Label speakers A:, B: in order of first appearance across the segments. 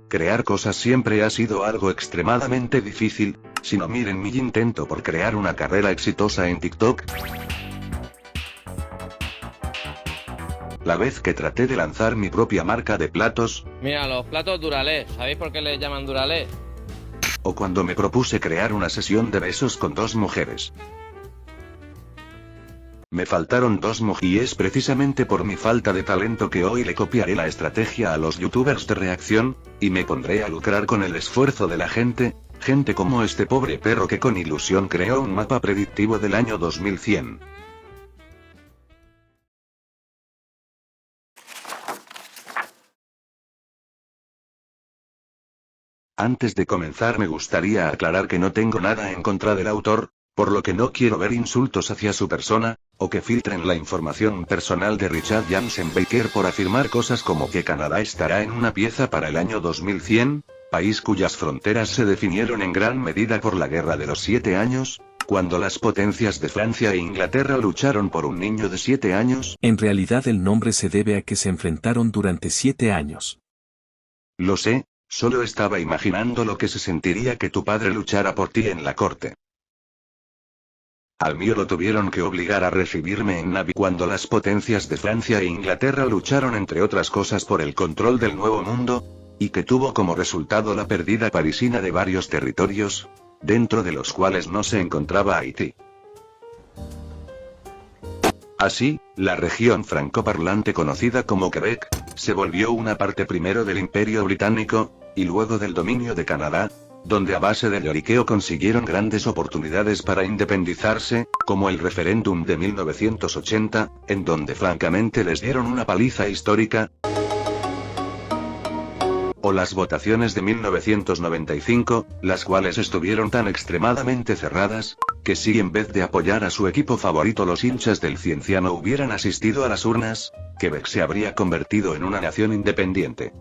A: Crear cosas siempre ha sido algo extremadamente difícil, si no miren mi intento por crear una carrera exitosa en TikTok. La vez que traté de lanzar mi propia marca de platos.
B: Mira, los platos Duralé, ¿sabéis por qué les llaman Duralé?
A: O cuando me propuse crear una sesión de besos con 2 mujeres. Me faltaron 2 y es precisamente por mi falta de talento que hoy le copiaré la estrategia a los youtubers de reacción, y me pondré a lucrar con el esfuerzo de la gente como este pobre perro que con ilusión creó un mapa predictivo del año 2100. Antes de comenzar me gustaría aclarar que no tengo nada en contra del autor, por lo que no quiero ver insultos hacia su persona, o que filtren la información personal de Richard Jansen Baker por afirmar cosas como que Canadá estará en una pieza para el año 2100, país cuyas fronteras se definieron en gran medida por la Guerra de los 7 años, cuando las potencias de Francia e Inglaterra lucharon por un niño de 7 años.
C: En realidad el nombre se debe a que se enfrentaron durante 7 años.
A: Lo sé, solo estaba imaginando lo que se sentiría que tu padre luchara por ti en la corte. Al mío lo tuvieron que obligar a recibirme en Navi cuando las potencias de Francia e Inglaterra lucharon entre otras cosas por el control del Nuevo Mundo, y que tuvo como resultado la pérdida parisina de varios territorios, dentro de los cuales no se encontraba Haití. Así, la región francoparlante conocida como Quebec, se volvió una parte primero del Imperio Británico, y luego del dominio de Canadá, donde a base de lloriqueo consiguieron grandes oportunidades para independizarse, como el referéndum de 1980, en donde francamente les dieron una paliza histórica, o las votaciones de 1995, las cuales estuvieron tan extremadamente cerradas, que si en vez de apoyar a su equipo favorito los hinchas del Cienciano hubieran asistido a las urnas, Quebec se habría convertido en una nación independiente.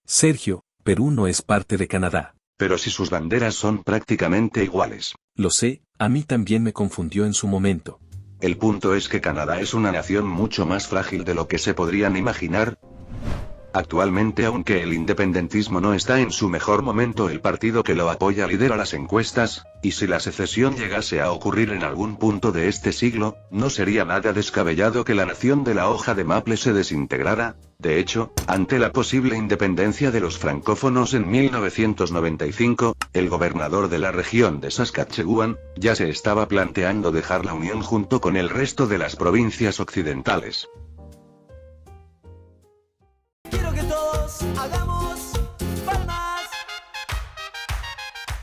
C: Sergio, Perú no es parte de Canadá.
A: Pero si sus banderas son prácticamente iguales.
C: Lo sé, a mí también me confundió en su momento.
A: El punto es que Canadá es una nación mucho más frágil de lo que se podrían imaginar. Actualmente, aunque el independentismo no está en su mejor momento, el partido que lo apoya lidera las encuestas, y si la secesión llegase a ocurrir en algún punto de este siglo, no sería nada descabellado que la nación de la hoja de maple se desintegrara. De hecho, ante la posible independencia de los francófonos en 1995, el gobernador de la región de Saskatchewan ya se estaba planteando dejar la unión junto con el resto de las provincias occidentales.
D: Quiero que todos hagamos palmas.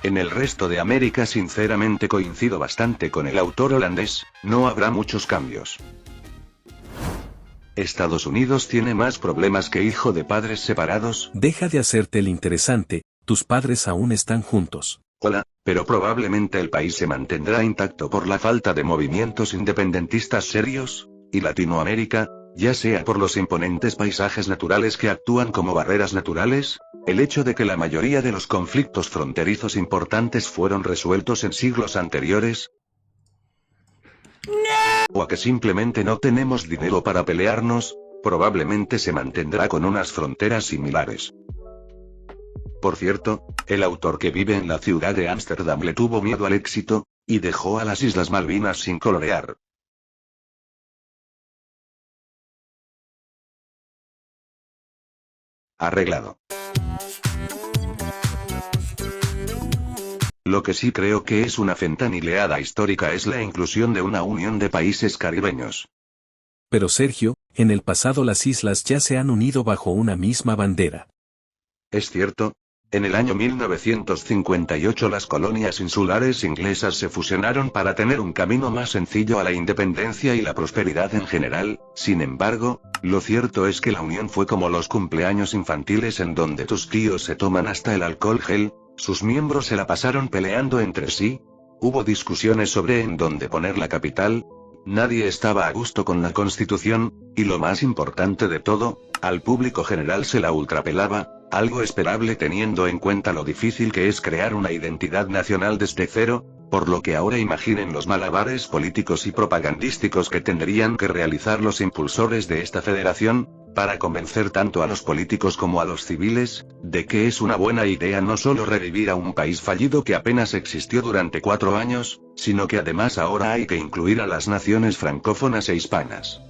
A: En el resto de América sinceramente coincido bastante con el autor holandés, no habrá muchos cambios. Estados Unidos tiene más problemas que hijo de padres separados.
C: Deja de hacerte el interesante, tus padres aún están juntos.
A: Hola, pero probablemente el país se mantendrá intacto por la falta de movimientos independentistas serios, y Latinoamérica, ya sea por los imponentes paisajes naturales que actúan como barreras naturales, el hecho de que la mayoría de los conflictos fronterizos importantes fueron resueltos en siglos anteriores, o a que simplemente no tenemos dinero para pelearnos, probablemente se mantendrá con unas fronteras similares. Por cierto, el autor que vive en la ciudad de Ámsterdam le tuvo miedo al éxito, y dejó a las Islas Malvinas sin colorear. Arreglado. Lo que sí creo que es una fentanileada histórica es la inclusión de una unión de países caribeños.
C: Pero Sergio, en el pasado las islas ya se han unido bajo una misma bandera.
A: Es cierto. En el año 1958 las colonias insulares inglesas se fusionaron para tener un camino más sencillo a la independencia y la prosperidad en general. Sin embargo, lo cierto es que la unión fue como los cumpleaños infantiles en donde tus tíos se toman hasta el alcohol gel, sus miembros se la pasaron peleando entre sí, hubo discusiones sobre en dónde poner la capital, nadie estaba a gusto con la Constitución, y lo más importante de todo, al público general se la ultrapelaba. Algo esperable teniendo en cuenta lo difícil que es crear una identidad nacional desde cero, por lo que ahora imaginen los malabares políticos y propagandísticos que tendrían que realizar los impulsores de esta federación, para convencer tanto a los políticos como a los civiles, de que es una buena idea no solo revivir a un país fallido que apenas existió durante 4 años, sino que además ahora hay que incluir a las naciones francófonas e hispanas.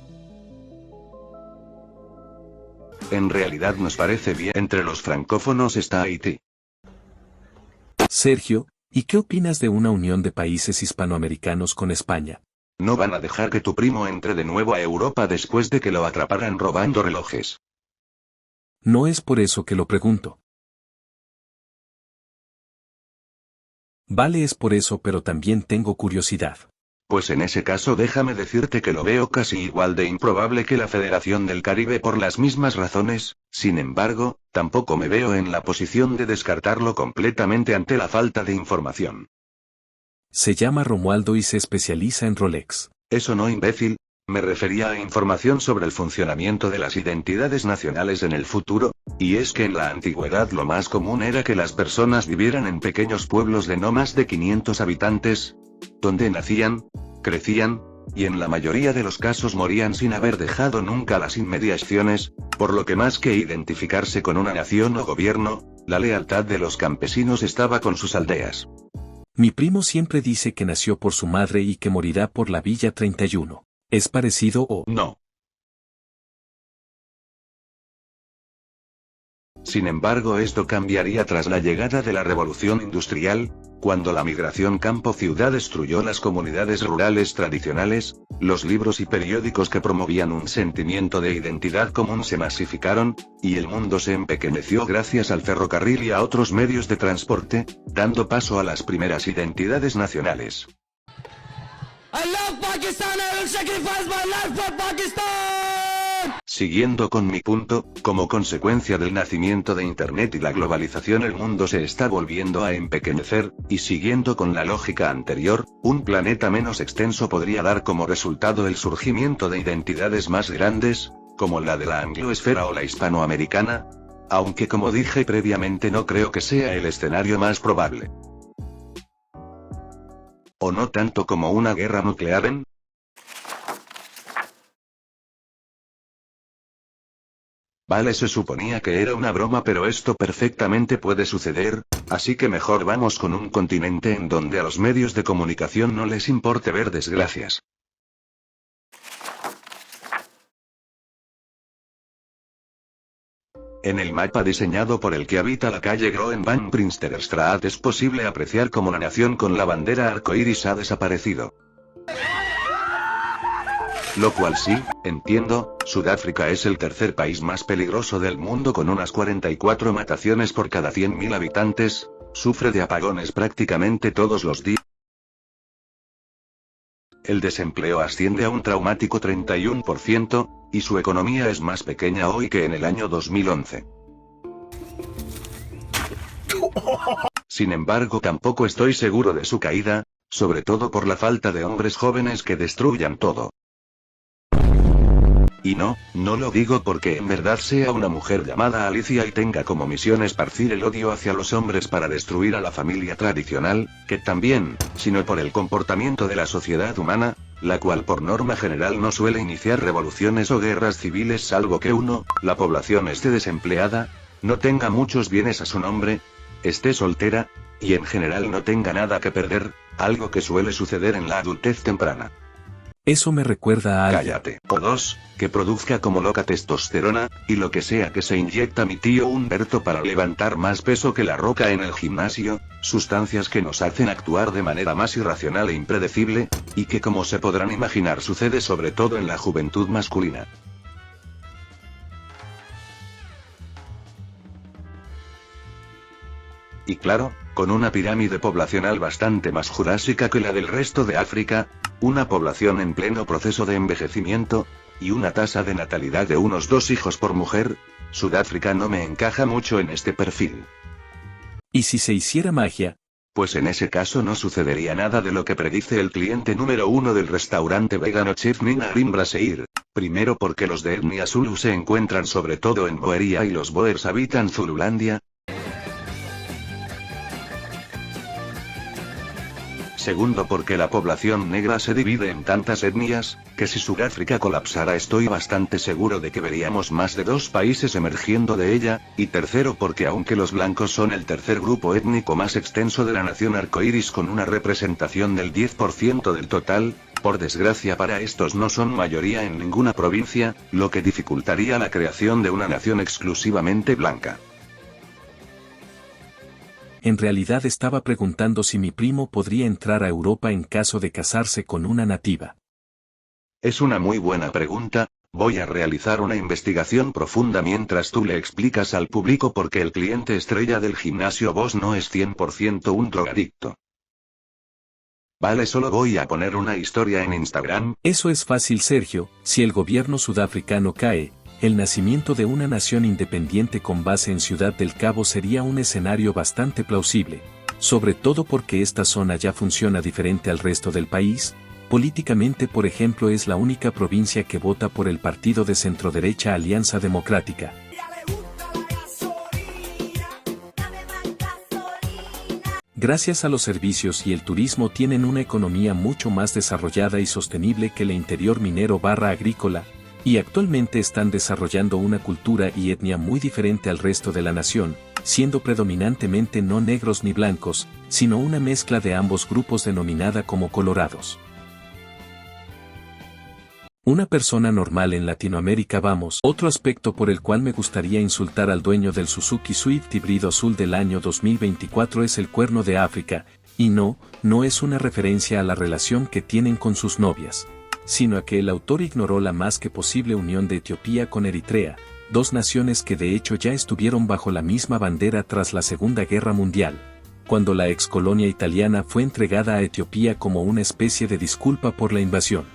A: En realidad nos parece bien. Entre los francófonos está Haití.
C: Sergio, ¿y qué opinas de una unión de países hispanoamericanos con España?
A: No van a dejar que tu primo entre de nuevo a Europa después de que lo atraparan robando relojes.
C: No es por eso que lo pregunto. Vale, es por eso, pero también tengo curiosidad.
A: Pues en ese caso déjame decirte que lo veo casi igual de improbable que la Federación del Caribe por las mismas razones. Sin embargo, tampoco me veo en la posición de descartarlo completamente ante la falta de información.
C: Se llama Romualdo y se especializa en Rolex.
A: Eso no, imbécil. Me refería a información sobre el funcionamiento de las identidades nacionales en el futuro, y es que en la antigüedad lo más común era que las personas vivieran en pequeños pueblos de no más de 500 habitantes, donde nacían, crecían, y en la mayoría de los casos morían sin haber dejado nunca las inmediaciones, por lo que más que identificarse con una nación o gobierno, la lealtad de los campesinos estaba con sus aldeas.
C: Mi primo siempre dice que nació por su madre y que morirá por la Villa 31. ¿Es parecido o...?
A: No. Sin embargo, esto cambiaría tras la llegada de la Revolución Industrial, cuando la migración campo-ciudad destruyó las comunidades rurales tradicionales. Los libros y periódicos que promovían un sentimiento de identidad común se masificaron, y el mundo se empequeñeció gracias al ferrocarril y a otros medios de transporte, dando paso a las primeras identidades nacionales.
D: I love Pakistan, I will sacrifice my life for Pakistan.
A: Siguiendo con mi punto, como consecuencia del nacimiento de Internet y la globalización el mundo se está volviendo a empequeñecer, y siguiendo con la lógica anterior, un planeta menos extenso podría dar como resultado el surgimiento de identidades más grandes, como la de la angloesfera o la hispanoamericana, aunque como dije previamente no creo que sea el escenario más probable. ¿O no tanto como una guerra nuclear? Vale, se suponía que era una broma, pero esto perfectamente puede suceder, así que mejor vamos con un continente en donde a los medios de comunicación no les importe ver desgracias. En el mapa diseñado por el que habita la calle Groen van Prinsterstraat es posible apreciar cómo la nación con la bandera arcoíris ha desaparecido. Lo cual sí, entiendo, Sudáfrica es el tercer país más peligroso del mundo con unas 44 mataciones por cada 100.000 habitantes, sufre de apagones prácticamente todos los días. El desempleo asciende a un traumático 31%, y su economía es más pequeña hoy que en el año 2011. Sin embargo, tampoco estoy seguro de su caída, sobre todo por la falta de hombres jóvenes que destruyan todo. Y no lo digo porque en verdad sea una mujer llamada Alicia y tenga como misión esparcir el odio hacia los hombres para destruir a la familia tradicional, que también, sino por el comportamiento de la sociedad humana, la cual por norma general no suele iniciar revoluciones o guerras civiles salvo que la población esté desempleada, no tenga muchos bienes a su nombre, esté soltera, y en general no tenga nada que perder, algo que suele suceder en la adultez temprana.
C: Eso me recuerda a...
A: Cállate. O 2, que produzca como loca testosterona, y lo que sea que se inyecta mi tío Humberto para levantar más peso que la roca en el gimnasio, sustancias que nos hacen actuar de manera más irracional e impredecible, y que como se podrán imaginar sucede sobre todo en la juventud masculina. Y claro, con una pirámide poblacional bastante más jurásica que la del resto de África, una población en pleno proceso de envejecimiento, y una tasa de natalidad de unos 2 hijos por mujer, Sudáfrica no me encaja mucho en este perfil.
C: ¿Y si se hiciera magia?
A: Pues en ese caso no sucedería nada de lo que predice el cliente número 1 del restaurante vegano Chef Nina Green Braseir. Primero porque los de etnia Zulu se encuentran sobre todo en Boería y los Boers habitan Zululandia. Segundo, porque la población negra se divide en tantas etnias, que si Sudáfrica colapsara estoy bastante seguro de que veríamos más de 2 países emergiendo de ella, y tercero, porque aunque los blancos son el tercer grupo étnico más extenso de la nación arcoíris con una representación del 10% del total, por desgracia para estos no son mayoría en ninguna provincia, lo que dificultaría la creación de una nación exclusivamente blanca.
C: En realidad estaba preguntando si mi primo podría entrar a Europa en caso de casarse con una nativa.
A: Es una muy buena pregunta. Voy a realizar una investigación profunda mientras tú le explicas al público por qué el cliente estrella del gimnasio Boss no es 100% un drogadicto. Vale, solo voy a poner una historia en Instagram.
C: Eso es fácil, Sergio. Si el gobierno sudafricano cae, el nacimiento de una nación independiente con base en Ciudad del Cabo sería un escenario bastante plausible, sobre todo porque esta zona ya funciona diferente al resto del país. Políticamente, por ejemplo, es la única provincia que vota por el partido de centroderecha Alianza Democrática. Gracias a los servicios y el turismo tienen una economía mucho más desarrollada y sostenible que el interior minero / agrícola, y actualmente están desarrollando una cultura y etnia muy diferente al resto de la nación, siendo predominantemente no negros ni blancos, sino una mezcla de ambos grupos denominada como colorados. Una persona normal en Latinoamérica. Vamos. Otro aspecto por el cual me gustaría insultar al dueño del Suzuki Swift híbrido azul del año 2024 es el Cuerno de África, y no es una referencia a la relación que tienen con sus novias, sino a que el autor ignoró la más que posible unión de Etiopía con Eritrea, 2 naciones que de hecho ya estuvieron bajo la misma bandera tras la Segunda Guerra Mundial, cuando la excolonia italiana fue entregada a Etiopía como una especie de disculpa por la invasión.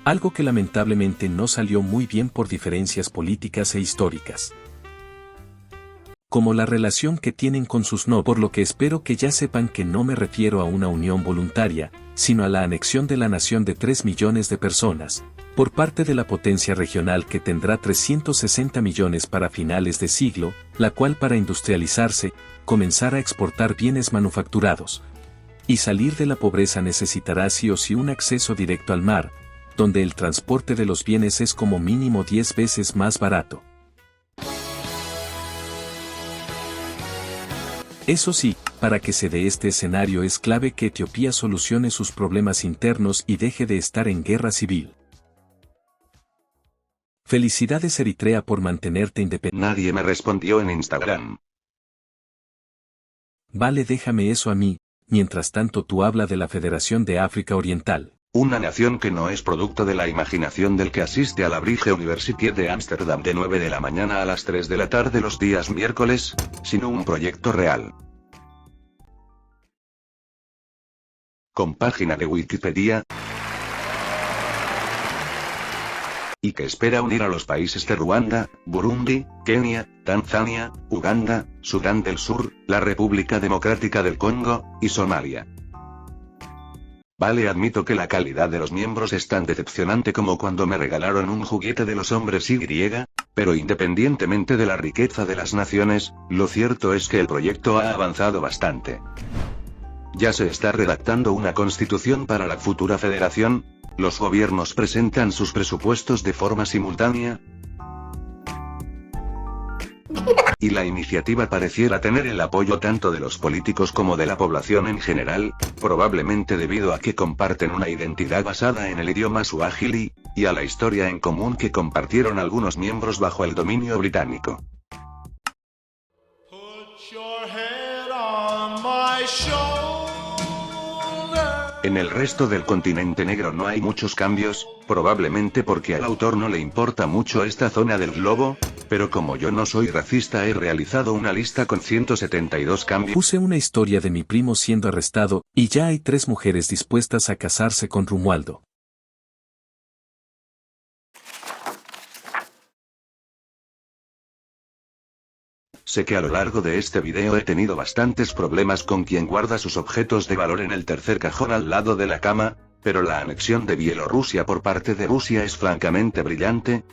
C: Algo que lamentablemente no salió muy bien por diferencias políticas e históricas, como la relación que tienen con sus novios, por lo que espero que ya sepan que no me refiero a una unión voluntaria, sino a la anexión de la nación de 3 millones de personas, por parte de la potencia regional que tendrá 360 millones para finales de siglo, la cual para industrializarse, comenzar a exportar bienes manufacturados y salir de la pobreza necesitará sí o sí un acceso directo al mar, donde el transporte de los bienes es como mínimo 10 veces más barato. Eso sí, para que se dé este escenario es clave que Etiopía solucione sus problemas internos y deje de estar en guerra civil. Felicidades Eritrea por mantenerte independiente.
A: Nadie me respondió en Instagram.
C: Vale, déjame eso a mí. Mientras tanto tú habla de la Federación de África Oriental.
A: Una nación que no es producto de la imaginación del que asiste a la Brige University de Ámsterdam de 9 de la mañana a las 3 de la tarde los días miércoles, sino un proyecto real. Con página de Wikipedia. Y que espera unir a los países de Ruanda, Burundi, Kenia, Tanzania, Uganda, Sudán del Sur, la República Democrática del Congo, y Somalia. Vale, admito que la calidad de los miembros es tan decepcionante como cuando me regalaron un juguete de los hombres Y, pero independientemente de la riqueza de las naciones, lo cierto es que el proyecto ha avanzado bastante. Ya se está redactando una constitución para la futura federación, los gobiernos presentan sus presupuestos de forma simultánea, y la iniciativa pareciera tener el apoyo tanto de los políticos como de la población en general, probablemente debido a que comparten una identidad basada en el idioma suajili, y a la historia en común que compartieron algunos miembros bajo el dominio británico. En el resto del continente negro no hay muchos cambios, probablemente porque al autor no le importa mucho esta zona del globo, pero como yo no soy racista he realizado una lista con 172 cambios.
C: Puse una historia de mi primo siendo arrestado, y ya hay 3 mujeres dispuestas a casarse con Romualdo.
A: Sé que a lo largo de este video he tenido bastantes problemas con quien guarda sus objetos de valor en el tercer cajón al lado de la cama, pero la anexión de Bielorrusia por parte de Rusia es francamente brillante.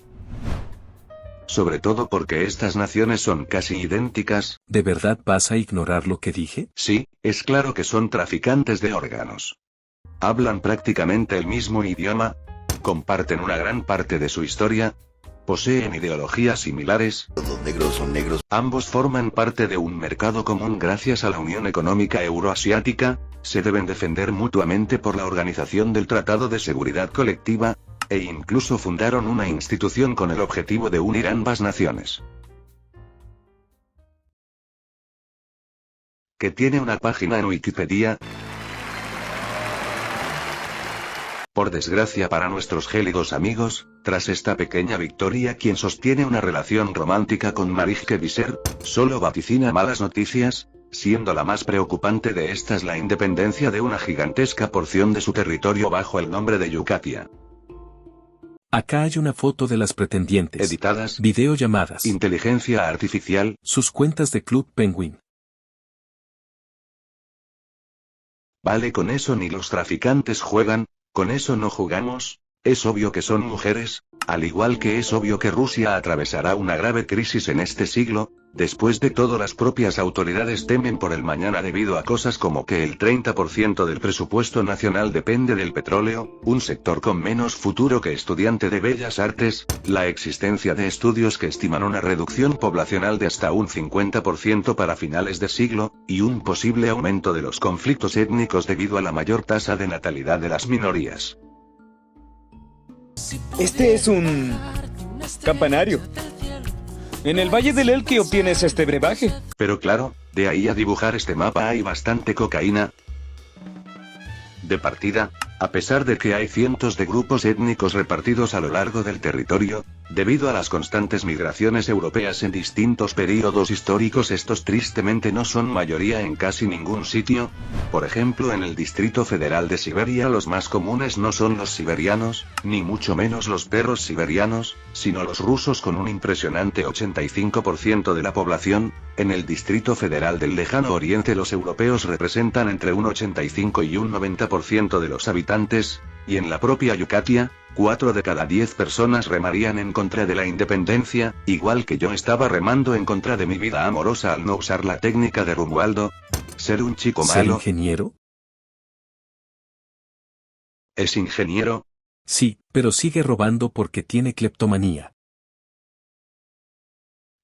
A: Sobre todo porque estas naciones son casi idénticas.
C: ¿De verdad vas a ignorar lo que dije?
A: Sí, es claro que son traficantes de órganos. hablan prácticamente el mismo idioma, comparten una gran parte de su historia, poseen ideologías similares,
E: Los negros son negros.
A: ambos forman parte de un mercado común gracias a la Unión Económica Euroasiática, se deben defender mutuamente por la organización del Tratado de Seguridad Colectiva, e incluso fundaron una institución con el objetivo de unir ambas naciones. Que tiene una página en Wikipedia. Por desgracia para nuestros gélidos amigos, tras esta pequeña victoria quien sostiene una relación romántica con Marijke Visser, solo vaticina malas noticias, siendo la más preocupante de estas la independencia de una gigantesca porción de su territorio bajo el nombre de Yucatia.
C: Acá hay una foto de las pretendientes.
A: Editadas.
C: Videollamadas.
A: Inteligencia artificial.
C: Sus cuentas de Club Penguin.
A: Vale, con eso ni los traficantes juegan, con eso no jugamos, es obvio que son mujeres, al igual que es obvio que Rusia atravesará una grave crisis en este siglo. Después de todo, las propias autoridades temen por el mañana debido a cosas como que el 30% del presupuesto nacional depende del petróleo, un sector con menos futuro que estudiante de bellas artes, la existencia de estudios que estiman una reducción poblacional de hasta un 50% para finales de siglo, y un posible aumento de los conflictos étnicos debido a la mayor tasa de natalidad de las minorías.
F: Este es un campanario. En el Valle del Elqui obtienes este brebaje.
A: Pero claro, de ahí a dibujar este mapa hay bastante cocaína. De partida, a pesar de que hay cientos de grupos étnicos repartidos a lo largo del territorio, debido a las constantes migraciones europeas en distintos períodos históricos, estos tristemente no son mayoría en casi ningún sitio. Por ejemplo, en el Distrito Federal de Siberia los más comunes no son los siberianos, ni mucho menos los perros siberianos, sino los rusos con un impresionante 85% de la población. En el Distrito Federal del Lejano Oriente los europeos representan entre un 85 y un 90% de los habitantes, y en la propia Yucatia, 4 de cada 10 personas remarían en contra de la independencia, igual que yo estaba remando en contra de mi vida amorosa al no usar la técnica de Romualdo. Ser un chico
C: ¿Ser
A: malo.
C: ingeniero?
A: ¿Es ingeniero?
C: Sí, pero sigue robando porque tiene cleptomanía.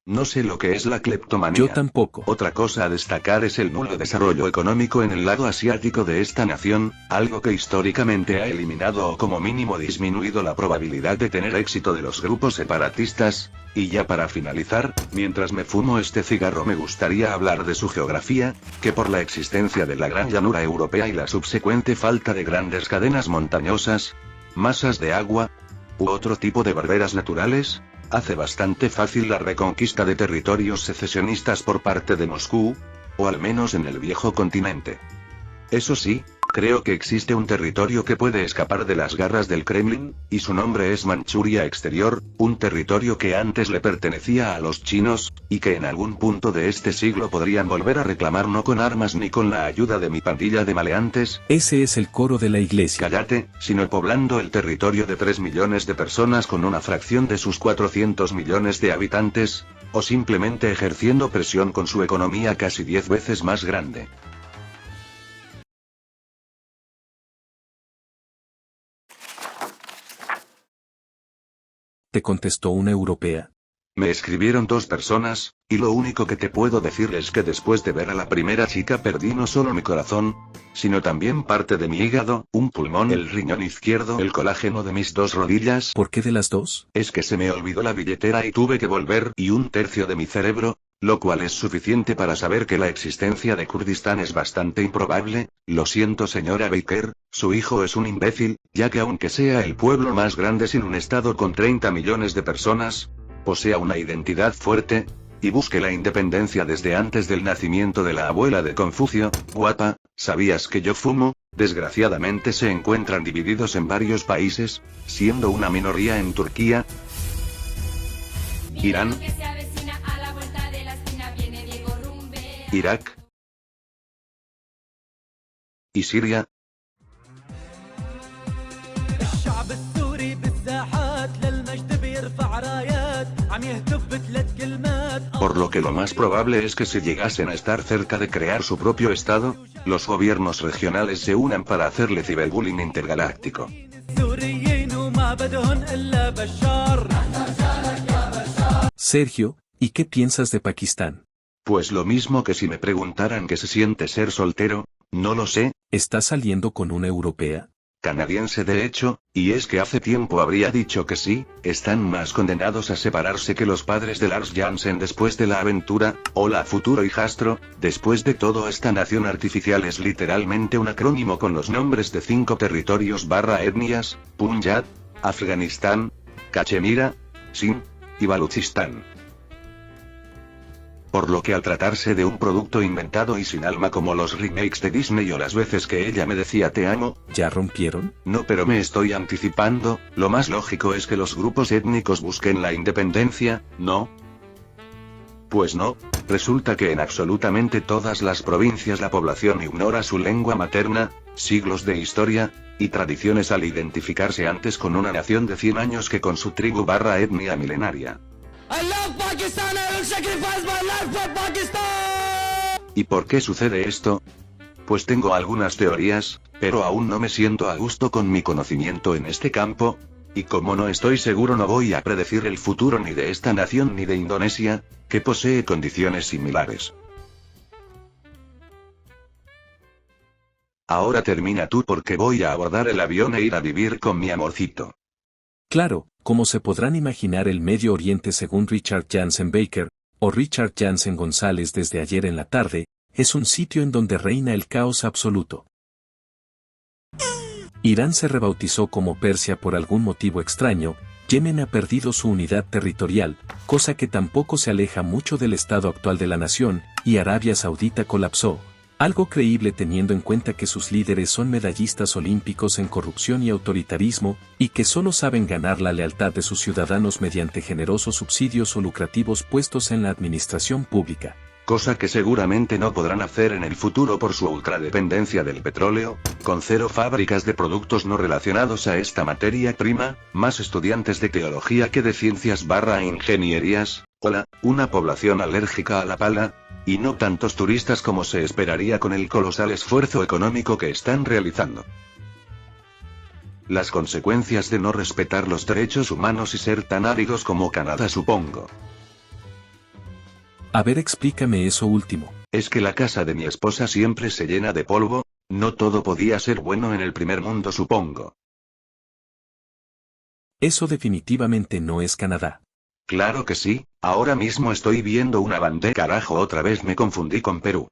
A: No sé lo que es la cleptomanía.
C: Yo tampoco.
A: Otra cosa a destacar es el nulo desarrollo económico en el lado asiático de esta nación, algo que históricamente ha eliminado o como mínimo disminuido la probabilidad de tener éxito de los grupos separatistas. Y ya para finalizar, mientras me fumo este cigarro me gustaría hablar de su geografía, que por la existencia de la gran llanura europea y la subsecuente falta de grandes cadenas montañosas, masas de agua, u otro tipo de barreras naturales, hace bastante fácil la reconquista de territorios secesionistas por parte de Moscú, o al menos en el viejo continente. Eso sí, creo que existe un territorio que puede escapar de las garras del Kremlin, y su nombre es Manchuria Exterior, un territorio que antes le pertenecía a los chinos, y que en algún punto de este siglo podrían volver a reclamar no con armas ni con la ayuda de mi pandilla de maleantes.
C: Ese es el coro de la iglesia.
A: Cállate, sino poblando el territorio de 3 millones de personas con una fracción de sus 400 millones de habitantes, o simplemente ejerciendo presión con su economía casi 10 veces más grande.
C: ¿Te contestó una europea?
A: Me escribieron 2 personas, y lo único que te puedo decir es que después de ver a la primera chica perdí no solo mi corazón, sino también parte de mi hígado, un pulmón, el riñón izquierdo, el colágeno de mis 2 rodillas.
C: ¿Por qué de las 2?
A: Es que se me olvidó la billetera y tuve que volver, y 1/3 de mi cerebro, lo cual es suficiente para saber que la existencia de Kurdistán es bastante improbable. Lo siento, señora Baker, su hijo es un imbécil, ya que aunque sea el pueblo más grande sin un estado con 30 millones de personas, posea una identidad fuerte, y busque la independencia desde antes del nacimiento de la abuela de Confucio. Guapa, ¿sabías que yo fumo? Desgraciadamente se encuentran divididos en varios países, siendo una minoría en Turquía, Irán, Irak y Siria.
D: الشعب السوري بالساحات للمجد بيرفع رايات عم يهتف ب3 كلمات
A: Por lo que lo más probable es que si llegasen a estar cerca de crear su propio estado, los gobiernos regionales se unan para hacerle ciberbullying intergaláctico.
C: Sergio, ¿y qué piensas de Pakistán?
A: Pues lo mismo que si me preguntaran qué se siente ser soltero, no lo sé.
C: ¿Estás saliendo con una europea?
A: Canadiense de hecho, y es que hace tiempo habría dicho que sí, están más condenados a separarse que los padres de Lars Jansen después de la aventura. Hola futuro hijastro, después de todo esta nación artificial es literalmente un acrónimo con los nombres de 5 territorios / etnias, Punjab, Afganistán, Cachemira, Sindh, y Baluchistán. Por lo que al tratarse de un producto inventado y sin alma como los remakes de Disney o las veces que ella me decía te amo,
C: ¿ya rompieron?
A: No, pero me estoy anticipando, lo más lógico es que los grupos étnicos busquen la independencia, ¿no? Pues no, resulta que en absolutamente todas las provincias la población ignora su lengua materna, siglos de historia y tradiciones al identificarse antes con una nación de 100 años que con su tribu / etnia milenaria.
D: I love Pakistan, I will sacrifice my life for Pakistan.
A: ¿Y por qué sucede esto? Pues tengo algunas teorías, pero aún no me siento a gusto con mi conocimiento en este campo, y como no estoy seguro no voy a predecir el futuro ni de esta nación ni de Indonesia, que posee condiciones similares. Ahora termina tú porque voy a abordar el avión e ir a vivir con mi amorcito.
C: Claro, como se podrán imaginar el Medio Oriente según Richard Jansen Baker, o Richard Jansen González desde ayer en la tarde, es un sitio en donde reina el caos absoluto. Irán se rebautizó como Persia por algún motivo extraño, Yemen ha perdido su unidad territorial, cosa que tampoco se aleja mucho del estado actual de la nación, y Arabia Saudita colapsó. Algo creíble teniendo en cuenta que sus líderes son medallistas olímpicos en corrupción y autoritarismo, y que solo saben ganar la lealtad de sus ciudadanos mediante generosos subsidios o lucrativos puestos en la administración pública.
A: Cosa que seguramente no podrán hacer en el futuro por su ultradependencia del petróleo, con 0 fábricas de productos no relacionados a esta materia prima, más estudiantes de teología que de ciencias / ingenierías, hola, una población alérgica a la pala, y no tantos turistas como se esperaría con el colosal esfuerzo económico que están realizando. Las consecuencias de no respetar los derechos humanos y ser tan áridos como Canadá, supongo.
C: A ver, explícame eso último.
A: Es que la casa de mi esposa siempre se llena de polvo, no todo podía ser bueno en el primer mundo, supongo.
C: Eso definitivamente no es Canadá.
A: Claro que sí, ahora mismo estoy viendo una bandera. Carajo, otra vez me confundí con Perú.